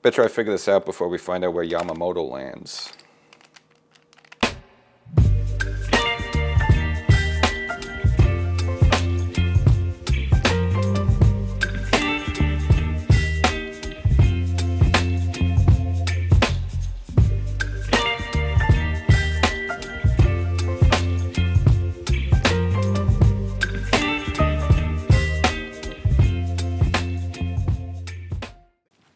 Bet you I figure this out before we find out where Yamamoto lands.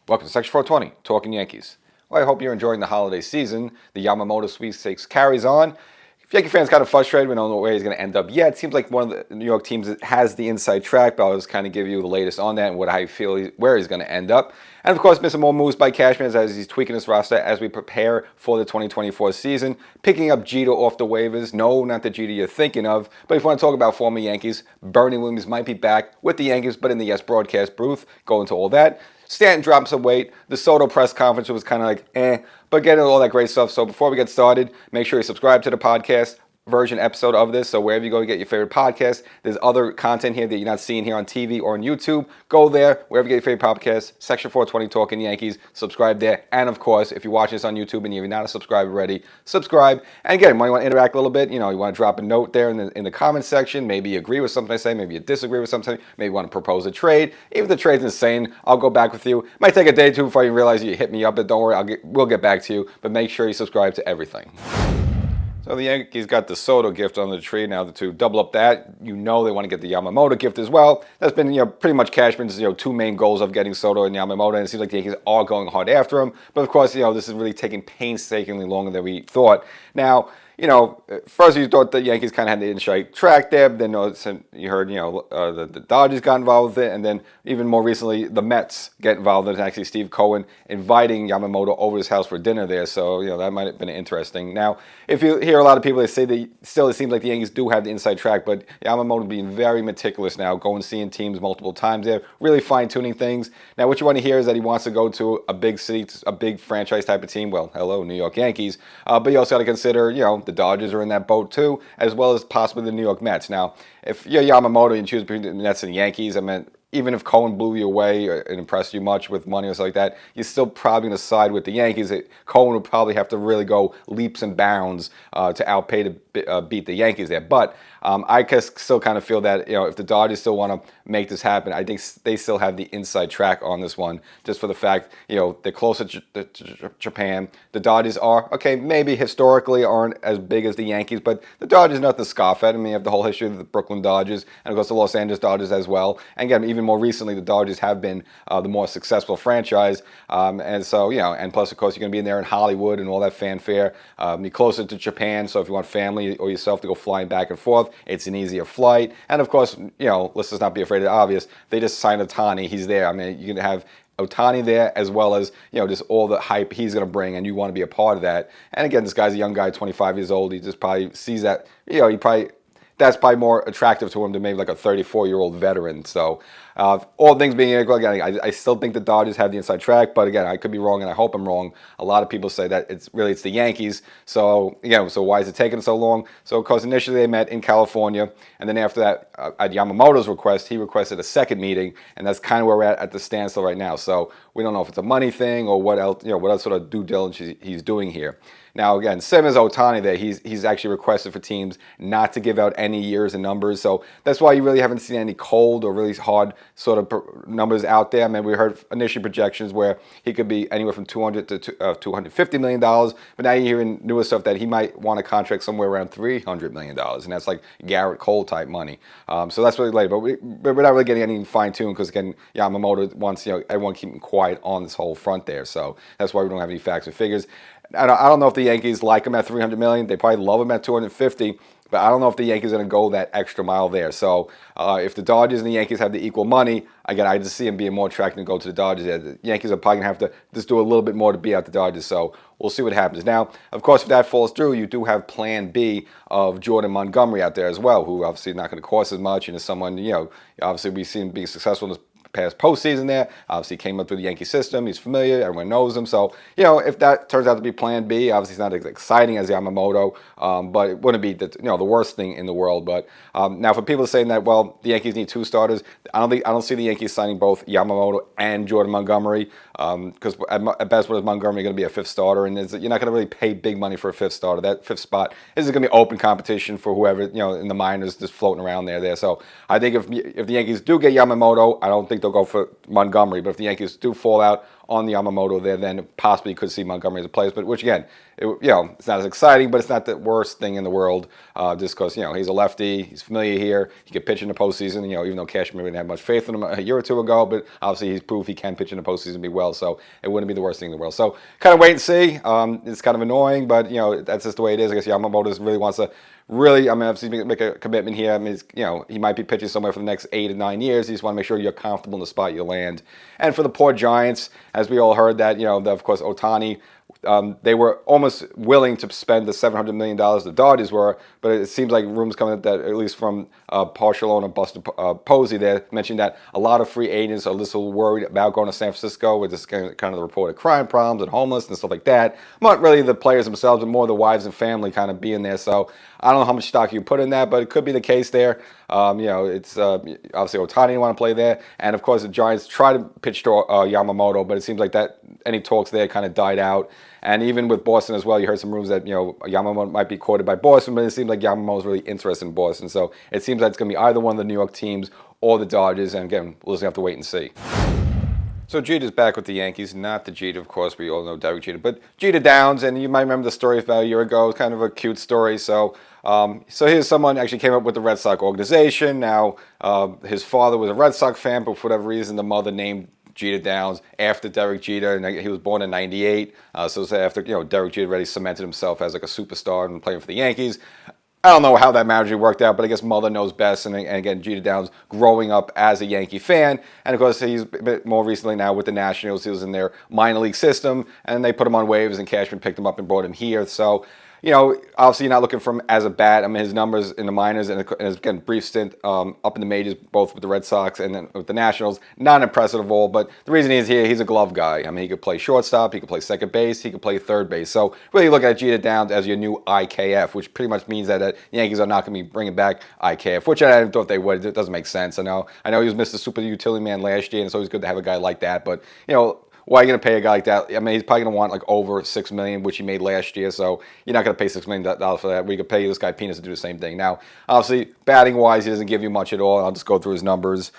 Welcome to Section 420, Talkin Yankees. Well, I hope you're enjoying the holiday season. The Yamamoto sweepstakes carries on. If Yankee fans kind of frustrated, we don't know where he's going to end up yet. It seems like one of the New York teams that has the inside track, but I'll just kind of give you the latest on that and how I feel where he's going to end up. And of course, missing more moves by Cashman as he's tweaking his roster as we prepare for the 2024 season. Picking up Jeter off the waivers. No, not the Jeter you're thinking of. But if you want to talk about former Yankees, Bernie Williams might be back with the Yankees, but in the Yes broadcast booth. Go into all that. Stanton dropped some weight. The Soto press conference was kind of like, but getting all that great stuff. So before we get started, make sure you subscribe to the podcast version episode of this. So wherever you go to get your favorite podcast, there's other content here that you're not seeing here on TV or on YouTube. Go there, wherever you get your favorite podcast, Section 420 Talkin Yankees, subscribe there. And of course, if you're watching this on YouTube and you're not a subscriber already, subscribe. And again, when you want to interact a little bit, you want to drop a note there in the comments section. Maybe you agree with something I say, maybe you disagree with something, maybe you want to propose a trade. Even if the trade's insane, I'll go back with you. Might take a day or two before you realize you hit me up, but don't worry, we'll get back to you. But make sure you subscribe to everything. So the Yankees got the Soto gift on the tree. Now to double up that, they want to get the Yamamoto gift as well. That's been pretty much Cashman's two main goals of getting Soto and Yamamoto, and it seems like the Yankees are going hard after him. But of course, this is really taking painstakingly longer than we thought. Now, first you thought the Yankees kind of had the inside track there, but then you heard, the Dodgers got involved with it, and then even more recently, the Mets get involved with it. Actually, Steve Cohen inviting Yamamoto over his house for dinner there, so, that might have been interesting. Now, if you hear a lot of people that say that still it seems like the Yankees do have the inside track, but Yamamoto being very meticulous now, going seeing teams multiple times there, really fine-tuning things. Now, what you want to hear is that he wants to go to a big city, a big franchise type of team. Well, hello, New York Yankees. But you also got to consider, the Dodgers are in that boat too, as well as possibly the New York Mets. Now, if you're Yamamoto and choose between the Mets and the Yankees, even if Cohen blew you away and impressed you much with money or something like that, you're still probably going to side with the Yankees. Cohen would probably have to really go leaps and bounds to outpay to beat the Yankees there. But I still kind of feel that if the Dodgers still want to make this happen, I think they still have the inside track on this one, just for the fact they're closer to Japan. The Dodgers are maybe historically aren't as big as the Yankees, but the Dodgers nothing to scoff at. You have the whole history of the Brooklyn Dodgers and of course the Los Angeles Dodgers as well. And again, even more recently, the Dodgers have been the more successful franchise, and so and plus of course you're going to be in there in Hollywood and all that fanfare. You're closer to Japan, so if you want family or yourself to go flying back and forth, it's an easier flight. And of course, let's just not be afraid of the obvious. They just signed Ohtani. He's there. You're going to have Ohtani there as well as, just all the hype he's going to bring, and you want to be a part of that. And again, this guy's a young guy, 25 years old. He just probably sees that, that's probably more attractive to him than maybe like a 34-year-old veteran. So all things being equal, again, I still think the Dodgers have the inside track, but again, I could be wrong, and I hope I'm wrong. A lot of people say that it's the Yankees. So so why is it taking so long? So of course, initially they met in California, and then after that, at Yamamoto's request, he requested a second meeting, and that's kind of where we're at the standstill right now. So we don't know if it's a money thing or what else, what else sort of due diligence he's doing here. Now, again, same as Ohtani there, he's actually requested for teams not to give out any years and numbers. So that's why you really haven't seen any cold or really hard sort of numbers out there. We heard initial projections where he could be anywhere from $200 to $250 million. But now you're hearing newer stuff that he might want a contract somewhere around $300 million. And that's like Garrett Cole type money. So that's really late. But we're not really getting any fine-tuned because, again, Yamamoto wants everyone keeping quiet on this whole front there. So that's why we don't have any facts or figures. I don't know if the Yankees like him at $300 million. They probably love him at $250, but I don't know if the Yankees are going to go that extra mile there. So if the Dodgers and the Yankees have the equal money, again, I just see him being more attractive to go to the Dodgers. The Yankees are probably going to have to just do a little bit more to beat out the Dodgers. So we'll see what happens. Now, of course, if that falls through, you do have Plan B of Jordan Montgomery out there as well, who obviously is not going to cost as much and is someone, obviously we've seen being successful in his past postseason there. Obviously, he came up through the Yankee system. He's familiar. Everyone knows him. So, if that turns out to be plan B, obviously it's not as exciting as Yamamoto, but it wouldn't be the worst thing in the world. But now for people saying that, well, the Yankees need two starters, I don't see the Yankees signing both Yamamoto and Jordan Montgomery, because at best, what is Montgomery going to be, a fifth starter? And you're not going to really pay big money for a fifth starter. That fifth spot is going to be open competition for whoever, in the minors just floating around there. So I think if the Yankees do get Yamamoto, I don't think they'll go for Montgomery. But if the Yankees do fall out on the Yamamoto there, then possibly could see Montgomery as a place. But which again, it's not as exciting, but it's not the worst thing in the world. Just because he's a lefty, he's familiar here, he can pitch in the postseason. Even though Cashman didn't have much faith in him a year or two ago, but obviously he's proved he can pitch in the postseason and be well. So it wouldn't be the worst thing in the world. So kind of wait and see. It's kind of annoying, but that's just the way it is. I guess Yamamoto really wants to. Really, obviously make a commitment here. He might be pitching somewhere for the next 8 to 9 years. You just want to make sure you're comfortable in the spot you land. And for the poor Giants, as we all heard that, of course, Ohtani, they were almost willing to spend the $700 million the Dodgers were, but it seems like rumors coming up that, at least from partial owner Buster Posey there, mentioned that a lot of free agents are a little worried about going to San Francisco with this kind of the reported crime problems and homelessness and stuff like that. Not really the players themselves, but more the wives and family kind of being there. So I don't know how much stock you put in that, but it could be the case there. It's obviously Ohtani didn't want to play there, and of course the Giants tried to pitch to Yamamoto, but it seems like that any talks there kind of died out. And even with Boston as well, you heard some rumors that Yamamoto might be courted by Boston, but it seems like Yamamoto's really interested in Boston. So it seems like it's going to be either one of the New York teams or the Dodgers. And again, we'll just have to wait and see. So Jeter's back with the Yankees, not the Jeter, of course, we all know Derek Jeter, but Jeter Downs, and you might remember the story about a year ago. It's kind of a cute story. So here's someone actually came up with the Red Sox organization. Now, his father was a Red Sox fan, but for whatever reason, the mother named Jeter Downs after Derek Jeter, and he was born in '98. So it's after Derek Jeter already cemented himself as like a superstar and playing for the Yankees. I don't know how that marriage worked out, but I guess mother knows best. And again, Jeter Downs growing up as a Yankee fan. And of course, he's a bit more recently now with the Nationals. He was in their minor league system, and they put him on waivers, and Cashman picked him up and brought him here. So, obviously you're not looking for him as a bat. His numbers in the minors and his again, brief stint up in the majors, both with the Red Sox and then with the Nationals, not impressive at all. But the reason he's here, he's a glove guy. He could play shortstop, he could play second base, he could play third base. So really look at Jeter Downs as your new IKF, which pretty much means that the Yankees are not going to be bringing back IKF, which I thought they would. It doesn't make sense. I know he was Mr. Super Utility Man last year, and it's always good to have a guy like that. But, why are you going to pay a guy like that? He's probably going to want like over $6 million, which he made last year. So you're not going to pay $6 million for that. We could pay this guy peanuts to do the same thing. Now, obviously, batting-wise, he doesn't give you much at all. I'll just go through his numbers.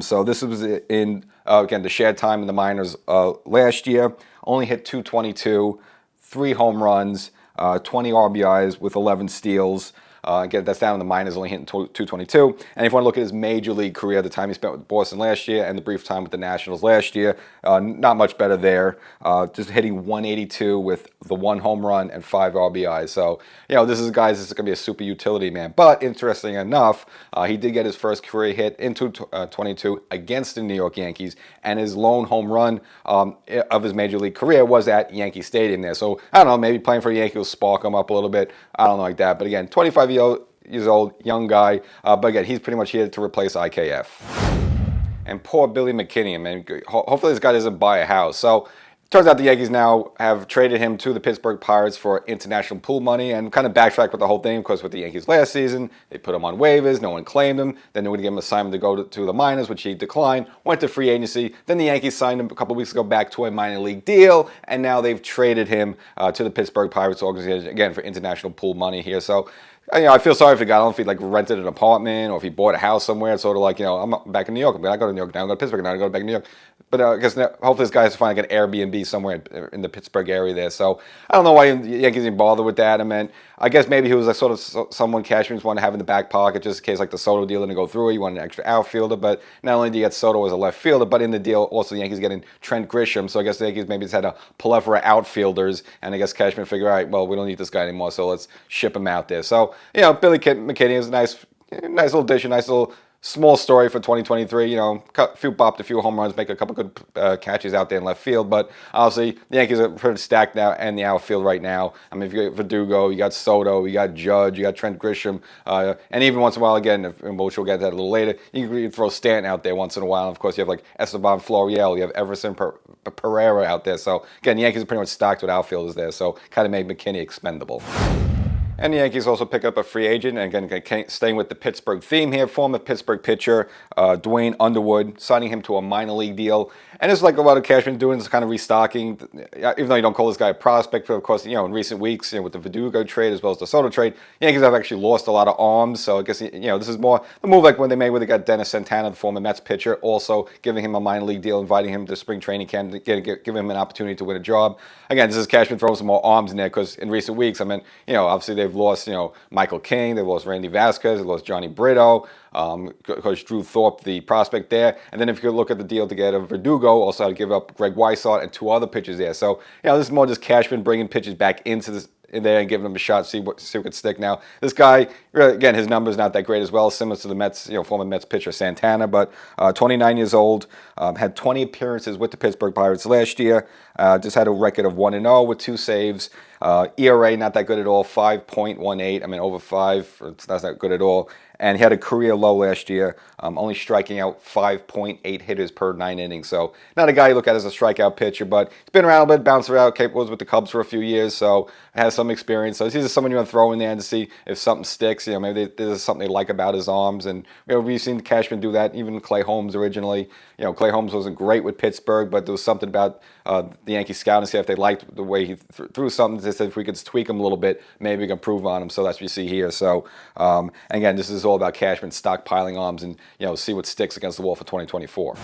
So this was in, again, the shared time in the minors last year. Only hit .222, 3 home runs, 20 RBIs with 11 steals. Again, that's down in the minors, only hitting .222. And if you want to look at his major league career, the time he spent with Boston last year and the brief time with the Nationals last year, not much better there. Just hitting .182 with the 1 home run and 5 RBIs. So, this is going to be a super utility man. But interesting enough, he did get his first career hit in 22 against the New York Yankees, and his lone home run of his major league career was at Yankee Stadium there. So, I don't know, maybe playing for the Yankees will spark him up a little bit. I don't know like that. But again, 25 years old, young guy. But again, he's pretty much here to replace IKF. And poor Billy McKinney, hopefully this guy doesn't buy a house. So turns out the Yankees now have traded him to the Pittsburgh Pirates for international pool money, and kind of backtrack with the whole thing. Of course, with the Yankees last season, they put him on waivers. No one claimed him. Then they would give him an assignment to go to the minors, which he declined. Went to free agency. Then the Yankees signed him a couple weeks ago back to a minor league deal, and now they've traded him to the Pittsburgh Pirates organization, again, for international pool money here. So, I feel sorry for the guy. I don't know if he rented an apartment or if he bought a house somewhere. It's sort of like, I'm back in New York. I'm going to go to New York now. I'm going to Pittsburgh now. I'm going to go back to New York. But I guess hopefully this guy has to find like an Airbnb somewhere in the Pittsburgh area there. So I don't know why the Yankees didn't bother with that. I guess maybe he was like sort of someone Cashman wanted to have in the back pocket just in case like the Soto deal didn't go through. He wanted an extra outfielder. But not only did you get Soto as a left fielder, but in the deal also the Yankees getting Trent Grisham. So I guess the Yankees maybe just had a plethora of outfielders. And I guess Cashman figured, all right, well, we don't need this guy anymore, so let's ship him out there. So, Billy McKinney is a nice little addition, nice little small story for 2023. Bopped a few home runs, make a couple good catches out there in left field. But obviously, the Yankees are pretty stacked now in the outfield right now. I mean, if you got Verdugo, you got Soto, you got Judge, you got Trent Grisham, and even once in a while, again, which we'll get to that a little later, you can throw Stanton out there once in a while. And of course, you have like Esteban Florial, you have Everson Pereira out there. So again, the Yankees are pretty much stocked with outfielders there. So kind of made McKinney expendable. And the Yankees also pick up a free agent, and again, staying with the Pittsburgh theme here, former Pittsburgh pitcher Dwayne Underwood, signing him to a minor league deal. And it's like a lot of Cashman doing, is kind of restocking, even though you don't call this guy a prospect, but of course, in recent weeks, with the Verdugo trade as well as the Soto trade, the Yankees have actually lost a lot of arms. So I guess, this is more the move like when they made where they got Dennis Santana, the former Mets pitcher, also giving him a minor league deal, inviting him to spring training camp to give him an opportunity to win a job. Again, this is Cashman throwing some more arms in there because in recent weeks, I mean, obviously they've lost, Michael King, they've lost Randy Vasquez, they've lost Johnny Brito, Coach Drew Thorpe, the prospect there. And then if you look at the deal to get a Verdugo, also had to give up Greg Weissart and 2 other pitchers there. So, this is more just Cashman bringing pitchers back into this in there and giving them a shot, see what could stick. Now, this guy, really, again, his numbers not that great as well, similar to the Mets, former Mets pitcher Santana, but 29 years old, had 20 appearances with the Pittsburgh Pirates last year, just had a record of 1-0 with 2 saves. ERA not that good at all, 5.18. I mean, over 5, that's not good at all. And he had a career low last year, only striking out 5.8 hitters per 9 innings. So not a guy you look at as a strikeout pitcher, but he's been around a bit, bounced around, was with the Cubs for a few years, so has some experience. So he's just someone you want to throw in there and to see if something sticks. Maybe there's something they like about his arms. And we've seen Cashman do that, even Clay Holmes originally. Clay Holmes wasn't great with Pittsburgh, but there was something about the Yankees scouting staff. They liked the way he threw something. They said if we could tweak him a little bit, maybe we can improve on him. So that's what you see here. So again, this is all about Cashman stockpiling arms and see what sticks against the wall for 2024.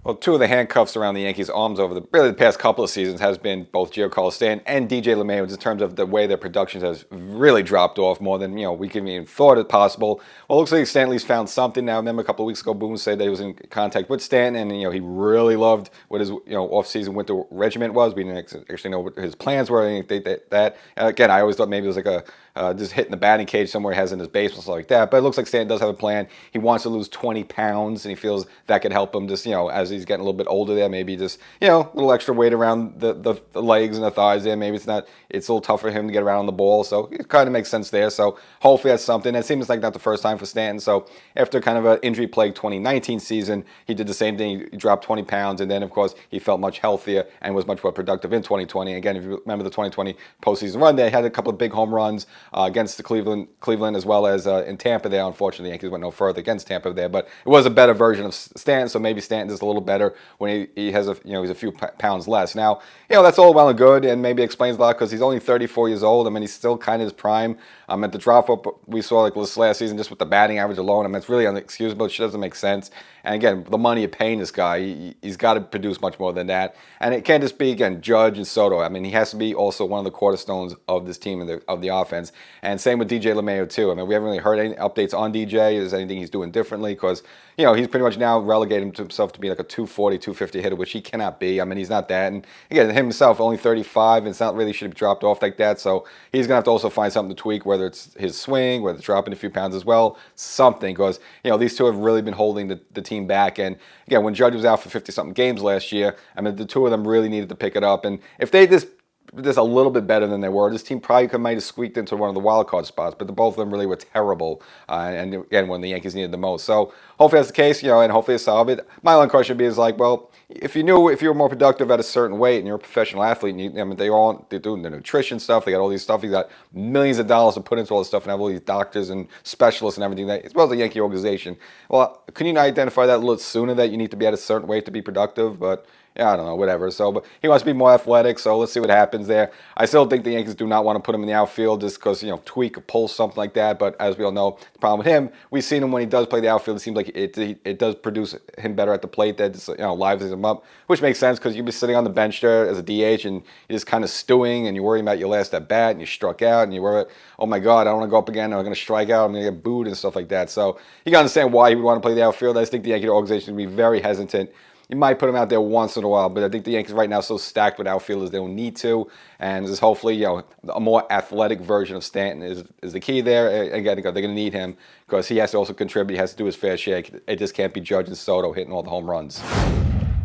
Well, 2 of the handcuffs around the Yankees' arms over the past couple of seasons has been both Giancarlo Stanton and DJ LeMahieu, in terms of the way their production has really dropped off more than we could even thought it possible. Well, it looks like Stanley's found something now. I remember a couple of weeks ago, Boone said that he was in contact with Stanton, and he really loved what his off-season winter regimen was. We didn't actually know what his plans were. I think that again, I always thought maybe it was like just hitting the batting cage somewhere he has in his basement, stuff like that. But it looks like Stanton does have a plan. He wants to lose 20 pounds, and he feels that could help him just, as he's getting a little bit older there, maybe just, a little extra weight around the legs and the thighs there. Maybe it's a little tough for him to get around on the ball. So it kind of makes sense there. So hopefully that's something. It seems like not the first time for Stanton. So after kind of an injury-plagued 2019 season, he did the same thing. He dropped 20 pounds, and then, of course, he felt much healthier and was much more productive in 2020. Again, if you remember the 2020 postseason run, they had a couple of big home runs against the Cleveland as well as in Tampa there. Unfortunately, the Yankees went no further against Tampa there, but it was a better version of Stanton, so maybe Stanton is a little better when he has he's a few pounds less. Now, that's all well and good, and maybe explains a lot because he's only 34 years old. I mean, he's still kind of his prime. At the drop-up we saw like this last season, just with the batting average alone, I mean, it's really unexcusable. It doesn't make sense. And again, the money you're paying this guy, he's got to produce much more than that. And it can't just be, again, Judge and Soto. I mean, he has to be also one of the cornerstones of this team and of the offense. And same with DJ LeMahieu, too. I mean, we haven't really heard any updates on DJ. Is there anything he's doing differently? Because, he's pretty much now relegated himself to be like a 240, 250 hitter, which he cannot be. I mean, he's not that. And again, himself, only 35, and it's not really should be dropped off like that. So he's going to have to also find something to tweak, whether it's his swing, whether it's dropping a few pounds as well, something. Because, these two have really been holding the team back. And again, when Judge was out for 50-something games last year, I mean, the 2 of them really needed to pick it up. And if they just a little bit better than they were, this team probably might have squeaked into one of the wild card spots, but both of them really were terrible, and again, when the Yankees needed the most. So hopefully that's the case, and hopefully they solve it. My only question would be well, if you were more productive at a certain weight and you're a professional athlete, and they're doing the nutrition stuff, they got all these stuff, you got millions of dollars to put into all this stuff and have all these doctors and specialists and everything, as well as the Yankee organization. Well, can you not identify that a little sooner that you need to be at a certain weight to be productive? But I don't know, whatever. So, but he wants to be more athletic, so let's see what happens there. I still think the Yankees do not want to put him in the outfield just because, tweak or pull something like that. But as we all know, the problem with him, we've seen him when he does play the outfield, it seems like it does produce him better at the plate. That just, livens him up, which makes sense because you'd be sitting on the bench there as a DH and you're just kind of stewing and you're worrying about your last at bat and you struck out and you worry, oh my God, I don't want to go up again. I'm going to strike out. I'm going to get booed and stuff like that. So you got to understand why he would want to play the outfield. I just think the Yankee organization would be very hesitant. you might put him out there once in a while, but I think the Yankees right now are so stacked with outfielders they don't need to, and just hopefully a more athletic version of Stanton is the key there. Again, they're going to need him because he has to also contribute. He has to do his fair share. It just can't be Judge and Soto hitting all the home runs.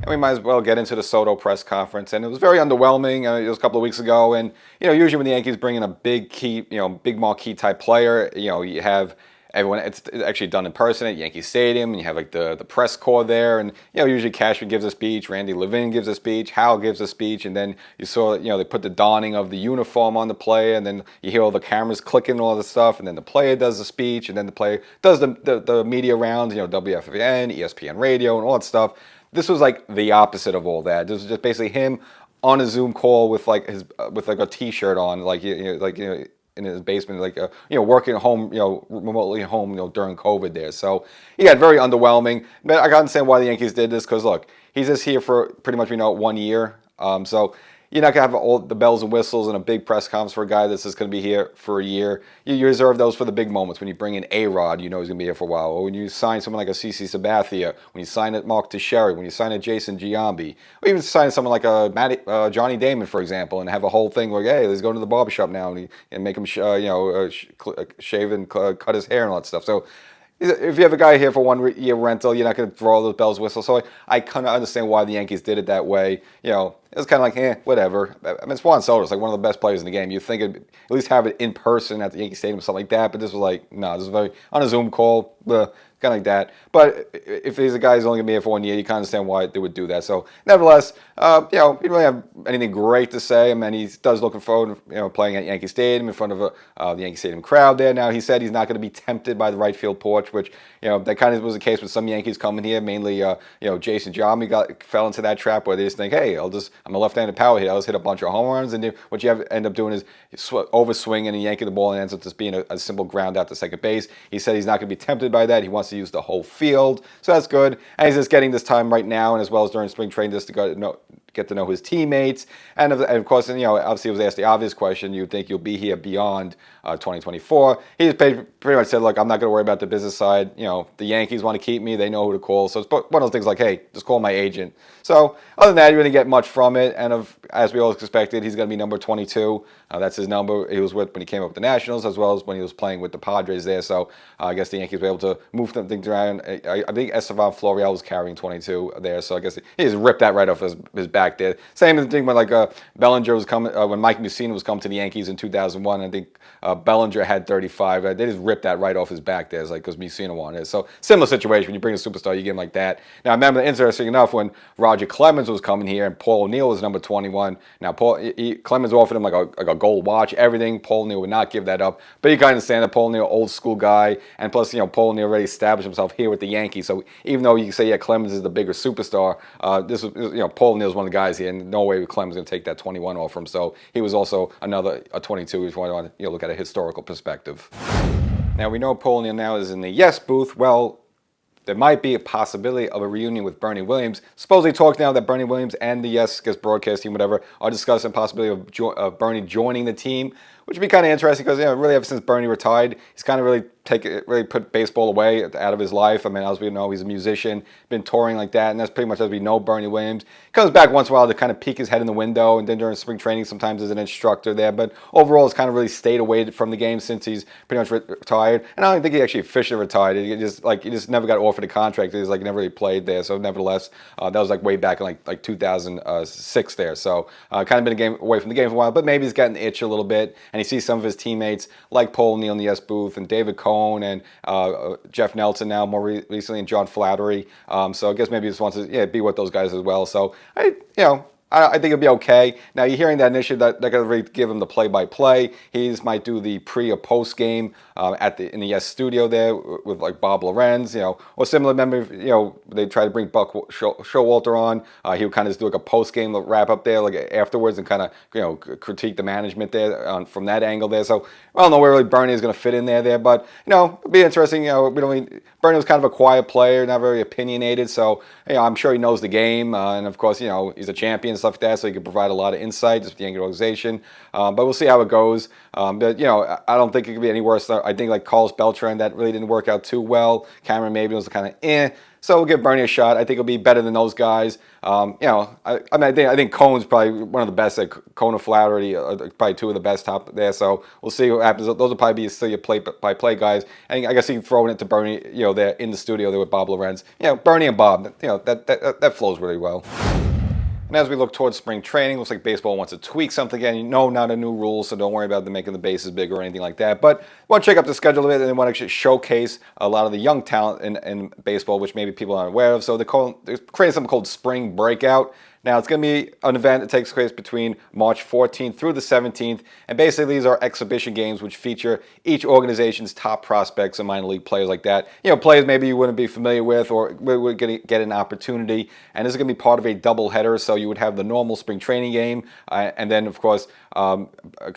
And we might as well get into the Soto press conference, and it was very underwhelming. It was a couple of weeks ago, and usually when the Yankees bring in a big key, big marquee type player, you have everyone. It's actually done in person at Yankee Stadium, and you have like the press corps there, and usually Cashman gives a speech, Randy Levine gives a speech, Hal gives a speech, and then you saw they put the donning of the uniform on the player, and then you hear all the cameras clicking and all this stuff, and then the player does the speech, and then the player does the media rounds, WFAN, ESPN Radio, and all that stuff. This was like the opposite of all that. This was just basically him on a Zoom call with like a T-shirt on, in his basement, working at home, remotely at home, during COVID there. So yeah, very underwhelming. But I can understand why the Yankees did this because look, he's just here for pretty much 1 year. So you're not going to have all the bells and whistles and a big press conference for a guy that's just going to be here for a year. You reserve those for the big moments. When you bring in A-Rod, he's going to be here for a while. Or when you sign someone like a CC Sabathia, when you sign a Mark Teixeira, when you sign a Jason Giambi, or even sign someone like a Johnny Damon, for example, and have a whole thing where, hey, let's go to the barbershop now and make him shave and cut his hair and all that stuff. So if you have a guy here for 1 year rental, you're not going to throw all those bells and whistles. So I kind of understand why the Yankees did it that way. It was kind of like, whatever. I mean, it's Juan Soto. It's like one of the best players in the game. You'd think at least have it in person at the Yankee Stadium or something like that. But this was like, no, this was very on a Zoom call. Kind of like that. But if he's a guy who's only going to be here for 1 year, you can understand why they would do that. So nevertheless, he didn't really have anything great to say. I mean, he does looking forward to playing at Yankee Stadium in front of the Yankee Stadium crowd there. Now, he said he's not going to be tempted by the right field porch, which, that kind of was the case with some Yankees coming here. Mainly, Jason Giambi fell into that trap where they just think, hey, I'm a left-handed power hitter. I'll just hit a bunch of home runs. And what you end up doing is overswinging and yanking the ball and ends up just being a simple ground out to second base. He said he's not going to be tempted by that. He wants to use the whole field. So that's good. And he's just getting this time right now, and as well as during spring training, just to get to know his teammates. And of course, obviously he was asked the obvious question, you'd think you'll be here beyond 2024. He just pretty much said, look, I'm not going to worry about the business side. The Yankees want to keep me. They know who to call. So it's one of those things like, hey, just call my agent. So other than that, you didn't get much from it. And as we all expected, he's going to be number 22. That's his number he was with when he came up with the Nationals, as well as when he was playing with the Padres there. So I guess the Yankees were able to move things around. I think Estevan Florial was carrying 22 there. So I guess he just ripped that right off his back there. Same thing when Bellinger was coming, when Mike Mussina was coming to the Yankees in 2001. I think Bellinger had 35. They just ripped that right off his back there. It's like because Mussina wanted it. So similar situation. When you bring a superstar, you get him like that. Now I remember, interesting enough, when Roger Clemens was coming here and Paul O'Neill was number 21. Now Clemens offered him like a gold watch, everything. Paul O'Neill would not give that up. But you kind of understand that Paul O'Neill, old school guy, and plus Paul O'Neill already established himself here with the Yankees. So even though you say Clemens is the bigger superstar, this was Paul O'Neill was one of the guys here, and no way Clemens was going to take that 21 off him. So he was also a 22 if you want to look at a historical perspective. Now we know Paul O'Neill now is in the Yes booth. Well, there might be a possibility of a reunion with Bernie Williams. Supposedly talk now that Bernie Williams and the Yes broadcast team, whatever, are discussing the possibility of Bernie joining the team, which would be kind of interesting because really ever since Bernie retired, he's kind of really put baseball away out of his life. I mean, as we know, he's a musician, been touring like that, and that's pretty much as we know Bernie Williams. Comes back once in a while to kind of peek his head in the window, and then during spring training sometimes as an instructor there. But overall, he's kind of really stayed away from the game since he's pretty much retired. And I don't think he actually officially retired. He just never got offered a contract. He was never really played there. So nevertheless, that was way back in like 2006 there. So kind of been away from the game for a while. But maybe he's gotten the itch a little bit, and he sees some of his teammates like Paul O'Neill in the Yes booth and David Cohn and Jeff Nelson now more recently, and John Flattery. So I guess maybe he just wants to be with those guys as well. So I think it'll be okay. Now, you're hearing that initially that they're going to really give him the play-by-play. He just might do the pre- or post-game in the Yes studio there with Bob Lorenz, or similar. Remember, they try to bring Buck Showalter on. He would kind of just do a post-game wrap-up there, afterwards, and kind of critique the management there from that angle there. So I don't know where really Bernie is going to fit in there, but it'll be interesting. Bernie was kind of a quiet player, not very opinionated. So I'm sure he knows the game, and of course, he's a champion. stuff like that, so he can provide a lot of insight just with the Yankee organization. But we'll see how it goes. But I don't think it could be any worse. I think like Carlos Beltran, that really didn't work out too well. Cameron Maybin was kind of So we'll give Bernie a shot. I think it'll be better than those guys. I think Cohn's probably one of the best. Like Cohn and Flaherty are probably two of the best top there. So we'll see what happens. Those will probably be still your play-by-play guys. And I guess he can throw it to Bernie. There in the studio there with Bob Lorenz. Bernie and Bob. That flows really well. And as we look towards spring training, looks like baseball wants to tweak something again. Not a new rule, so don't worry about them making the bases bigger or anything like that. But I want to check up the schedule a bit, and they want to actually showcase a lot of the young talent in baseball, which maybe people aren't aware of. So they're creating something called Spring Breakout. Now, it's going to be an event that takes place between March 14th through the 17th. And basically, these are exhibition games which feature each organization's top prospects and minor league players like that. Players maybe you wouldn't be familiar with or would get an opportunity. And this is going to be part of a doubleheader. So you would have the normal spring training game. And then, of course,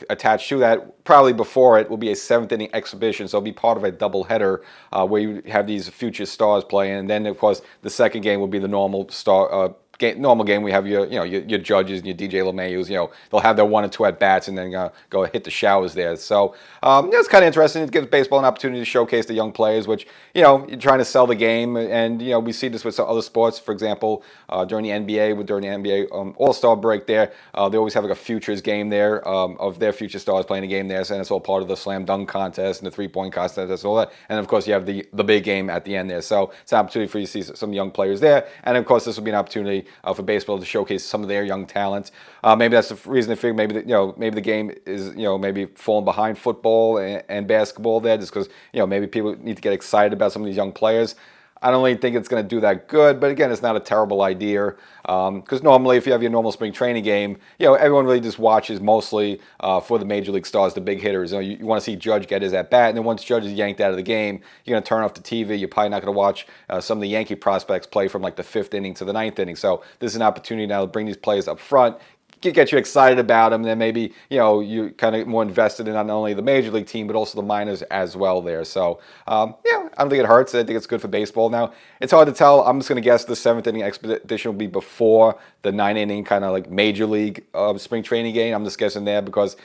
attached to that, probably before it, will be a seventh inning exhibition. So it'll be part of a doubleheader where you have these future stars playing. And then, of course, the second game will be the normal normal game. We have your Judges and your DJ LeMayus. They'll have their 1 and 2 at bats and then go hit the showers there. So it's kind of interesting. It gives baseball an opportunity to showcase the young players, which you're trying to sell the game. And we see this with some other sports. For example, during the NBA All-Star break there, they always have like a futures game there of their future stars playing a game there. So it's all part of the slam dunk contest and the 3-point contest. That's all that. And of course, you have the big game at the end there. So it's an opportunity for you to see some young players there. And of course, this will be an opportunity for baseball to showcase some of their young talent. Maybe that's the reason to figure maybe the game is maybe falling behind football and basketball there, just because maybe people need to get excited about some of these young players. I don't really think it's going to do that good, but again, it's not a terrible idea because normally if you have your normal spring training game, everyone really just watches mostly for the major league stars, the big hitters. You want to see Judge get his at bat, and then once Judge is yanked out of the game, you're going to turn off the TV. You're probably not going to watch some of the Yankee prospects play from like the 5th inning to the 9th inning. So this is an opportunity now to bring these players up front, get you excited about them, and then maybe you kind of more invested in not only the major league team but also the minors as well there. So I don't think it hurts. I think it's good for baseball. Now it's hard to tell. I'm just going to guess the 7th inning expedition will be before the 9th inning kind of like major league spring training game. I'm just guessing there because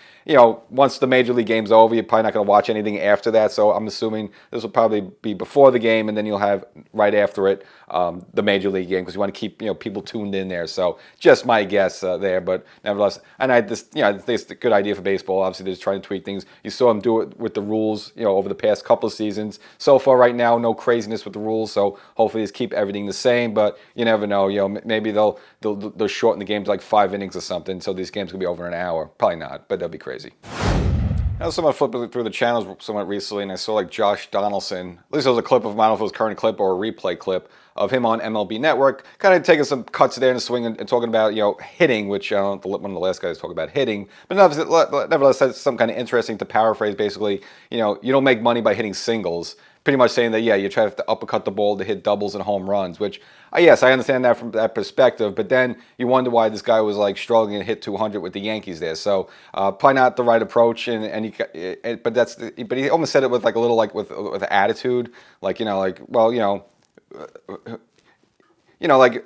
once the major league game's over, you're probably not going to watch anything after that. So I'm assuming this will probably be before the game, and then you'll have right after it the major league game because you want to keep people tuned in there. So just my guess there, but nevertheless, and I think it's a good idea for baseball. Obviously, they're just trying to tweak things. You saw them do it with the rules, over the past couple of seasons. So far, right now, no craziness with the rules. So hopefully, just keep everything the same. But you never know. Maybe they'll shorten the games like 5 innings or something. So these games could be over in an hour. Probably not, but that'd be crazy. I was someone flipping through the channels somewhat recently, and I saw like Josh Donaldson. At least it was a clip of him. I don't know if it was a current clip or a replay clip of him on MLB Network, kind of taking some cuts there in the swing and talking about hitting, which I don't know, one of the last guys talk about hitting, but nevertheless that's something kind of interesting to paraphrase. Basically, you don't make money by hitting singles. Pretty much saying that you try to uppercut the ball to hit doubles and home runs, which yes, I understand that from that perspective. But then you wonder why this guy was like struggling to hit 200 with the Yankees there. So probably not the right approach. But he almost said it with like a little like with attitude, like like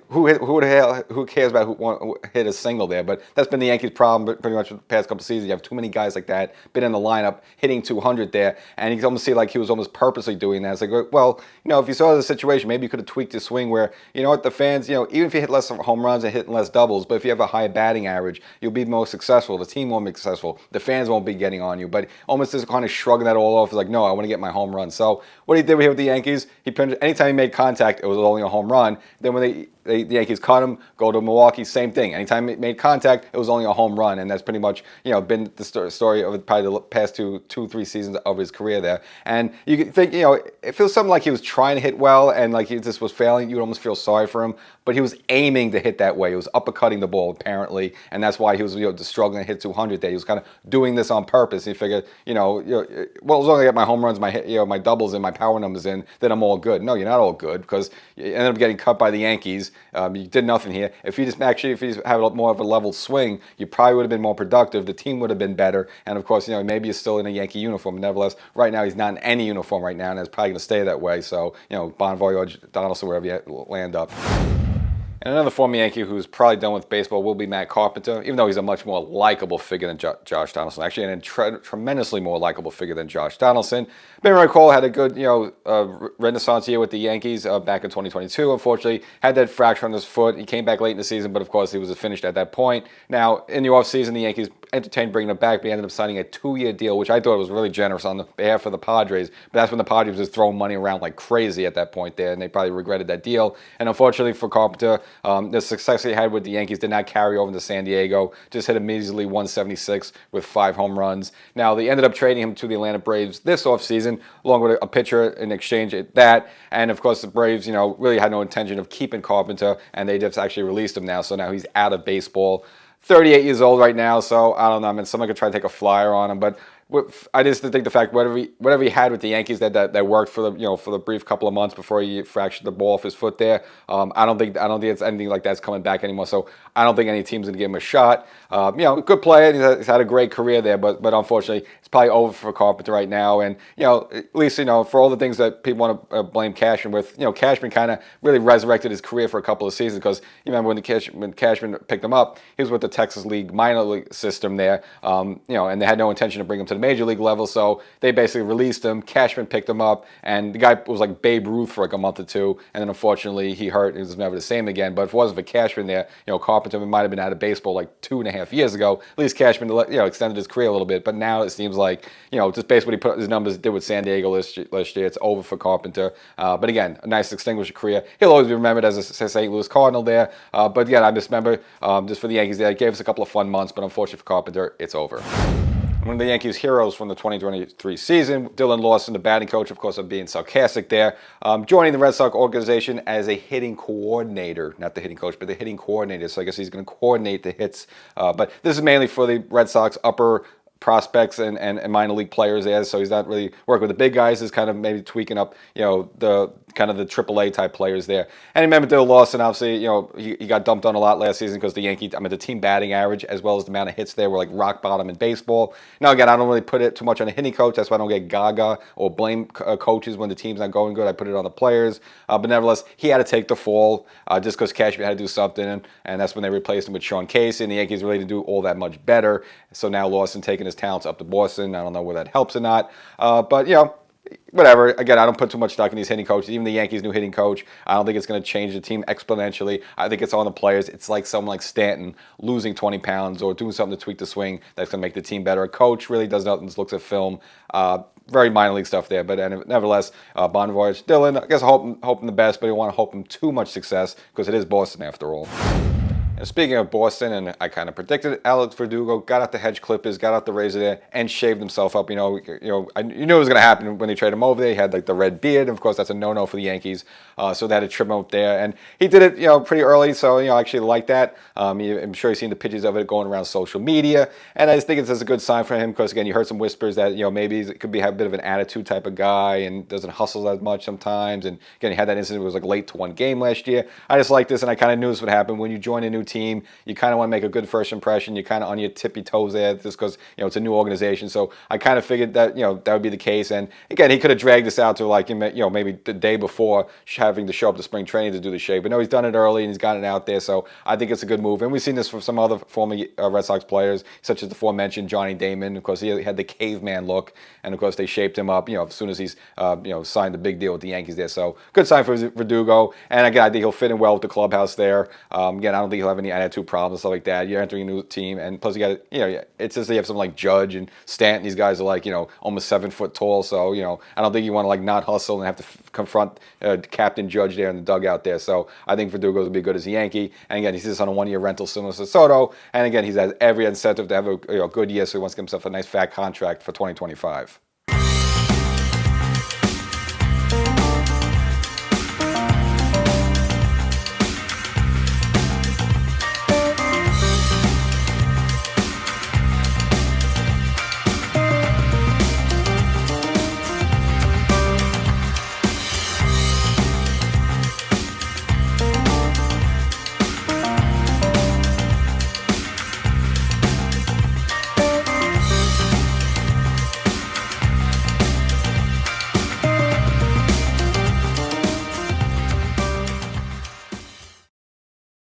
who cares about who hit a single there? But that's been the Yankees' problem pretty much for the past couple of seasons. You have too many guys like that been in the lineup hitting 200 there, and you can almost see like he was almost purposely doing that. It's like, well, if you saw the situation, maybe you could have tweaked your swing where the fans, even if you hit less home runs and hitting less doubles, but if you have a high batting average, you'll be more successful. The team won't be successful. The fans won't be getting on you. But almost just kind of shrugging that all off. It's like, no, I want to get my home run. So what he did here with the Yankees, anytime he made contact, it was only a home run. Then when the Yankees cut him, go to Milwaukee, same thing. Anytime it made contact, it was only a home run, and that's pretty much been the story of probably the past 2-3 seasons of his career there. And you could think it feels something like he was trying to hit well, and like he just was failing. You would almost feel sorry for him, but he was aiming to hit that way. He was uppercutting the ball apparently, and that's why he was struggling to hit 200 there. He was kind of doing this on purpose. He figured well, as long as I get my home runs, my doubles, and my power numbers in, then I'm all good. No, you're not all good because you ended up getting cut by the Yankees. You did nothing here. If you just have more of a level swing, you probably would have been more productive. The team would have been better. And of course, maybe he's still in a Yankee uniform. Nevertheless, right now he's not in any uniform right now, and it's probably going to stay that way. So, bon voyage, Donaldson, wherever you land up. And another former Yankee who's probably done with baseball will be Matt Carpenter, even though he's a much more likable figure than Josh Donaldson. Actually, a tremendously more likable figure than Josh Donaldson. Ben Cole had a good, renaissance year with the Yankees back in 2022. Unfortunately, had that fracture on his foot. He came back late in the season, but of course, he was finished at that point. Now, in the offseason, the Yankees entertained bringing him back, but he ended up signing a 2-year deal, which I thought was really generous on the behalf of the Padres. But that's when the Padres was throwing money around like crazy at that point there, and they probably regretted that deal. And unfortunately for Carpenter, the success he had with the Yankees did not carry over to San Diego. Just hit a measly 176 with 5 home runs. Now, they ended up trading him to the Atlanta Braves this offseason, along with a pitcher in exchange at that. And of course, the Braves, really had no intention of keeping Carpenter, and they just actually released him now. So now he's out of baseball. 38 years old right now, so I don't know. I mean, someone could try to take a flyer on him, but I just think the fact whatever he had with the Yankees that worked for the brief couple of months before he fractured the ball off his foot there. I don't think it's anything like that's coming back anymore. So I don't think any team's gonna give him a shot. Good player. He's had a great career there, but unfortunately it's probably over for Carpenter right now. And at least for all the things that people want to blame Cashman with, Cashman kind of really resurrected his career for a couple of seasons, because you remember when Cashman picked him up, he was with the Texas League minor league system there, and they had no intention to bring him to the major league level, so they basically released him. Cashman picked him up, and the guy was like Babe Ruth for like a month or two, and then unfortunately he hurt. He was never the same again. But if it wasn't for Cashman there, Carpenter might have been out of baseball like 2.5 years ago. At least Cashman, extended his career a little bit. But now it seems like, just based what he put his numbers did with San Diego last year, it's over for Carpenter. But again, a nice distinguished career. He'll always be remembered as a St. Louis Cardinal there. But again, I just remember just for the Yankees there, it gave us a couple of fun months. But unfortunately for Carpenter, it's over. One of the Yankees' heroes from the 2023 season, Dylan Lawson, the batting coach, of course, I'm being sarcastic there, joining the Red Sox organization as a hitting coordinator, not the hitting coach, but the hitting coordinator. So I guess he's going to coordinate the hits. But this is mainly for the Red Sox upper prospects and minor league players there, so he's not really working with the big guys. He's kind of maybe tweaking up, the kind of the AAA type players there. And remember, Dylan Lawson, obviously, he got dumped on a lot last season because the team batting average as well as the amount of hits there were like rock bottom in baseball. Now again, I don't really put it too much on a hitting coach. That's why I don't get gaga or blame coaches when the team's not going good. I put it on the players. But nevertheless, he had to take the fall just because Cashman had to do something, and that's when they replaced him with Sean Casey, and the Yankees really didn't do all that much better. So now Lawson taking his talents up to Boston. I don't know whether that helps or not. But whatever. Again, I don't put too much stock in these hitting coaches. Even the Yankees' new hitting coach, I don't think it's going to change the team exponentially. I think it's on the players. It's like someone like Stanton losing 20 pounds or doing something to tweak the swing that's going to make the team better. A coach really does nothing, just looks at film. Very minor league stuff there, but nevertheless, bon voyage. Dylan, I guess I hope him the best, but I don't want to hope him too much success because it is Boston after all. And speaking of Boston, and I kind of predicted it, Alex Verdugo got out the hedge clippers, got out the razor there, and shaved himself up. I knew it was going to happen when they traded him over there. He had like the red beard. Of course, that's a no-no for the Yankees. So they had to trim him up there, and he did it, pretty early. So I actually like that. I'm sure you've seen the pictures of it going around social media, and I just think it's a good sign for him because again, you heard some whispers that maybe it could have a bit of an attitude type of guy and doesn't hustle as much sometimes. And again, he had that incident. It was like late to one game last year. I just like this, and I kind of knew this would happen when you join a new team. You kind of want to make a good first impression. You're kind of on your tippy toes there just because it's a new organization. So I kind of figured that that would be the case. And again, he could have dragged this out to like maybe the day before having to show up to spring training to do the shave. But no, he's done it early and he's gotten it out there. So I think it's a good move. And we've seen this from some other former Red Sox players, such as the aforementioned Johnny Damon. Of course, he had the caveman look, and of course they shaped him up. As soon as he's signed the big deal with the Yankees there. So good sign for Verdugo. And again, I think he'll fit in well with the clubhouse there. Again, I don't think he'll have any attitude problems, stuff like that. You're entering a new team, and plus you got it's just you have something like Judge and Stanton. These guys are like almost 7 foot tall, so I don't think you want to like not hustle and have to confront Captain Judge there in the dugout there. So I think Verdugo will be good as a Yankee. And again, he's just on a 1-year rental similar to Soto, and again, he's has every incentive to have a good year, so he wants to give himself a nice fat contract for 2025.